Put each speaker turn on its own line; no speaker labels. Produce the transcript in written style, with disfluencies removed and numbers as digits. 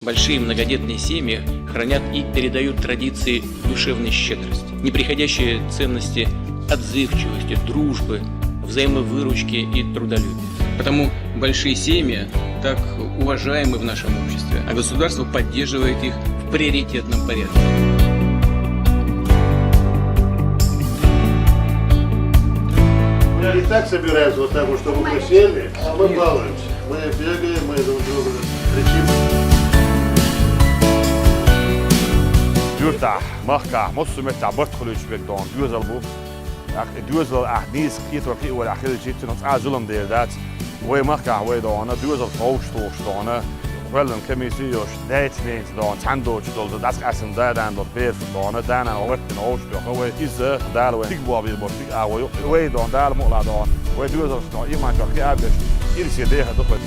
Большие многодетные семьи хранят и передают традиции душевной щедрости, неприходящие ценности отзывчивости, дружбы, взаимовыручки и трудолюбия. Потому большие семьи так уважаемы в нашем обществе, а государство поддерживает их в приоритетном порядке.
И так собираются вот так вот, чтобы мы сели, а мы балуемся. Мы бегаем, мы друг друга кричим.
Duurta, mahka, mosu meta, bartkhulu jbek don, duurzel bu. Duurzel ahnis kietor ki wala khil jit ons azulum der dat. Way mahka way don, duurzel hoogstoos don. Wellen kemisi jos net neens don, tando jdol dat asen daar dan dat beer don, dan en alert in hoogstoos. Way is daar way big bob hier big away. Way don daar mo la don. Way duurzel don iemand kan geabes. Hier is je degen toch wat.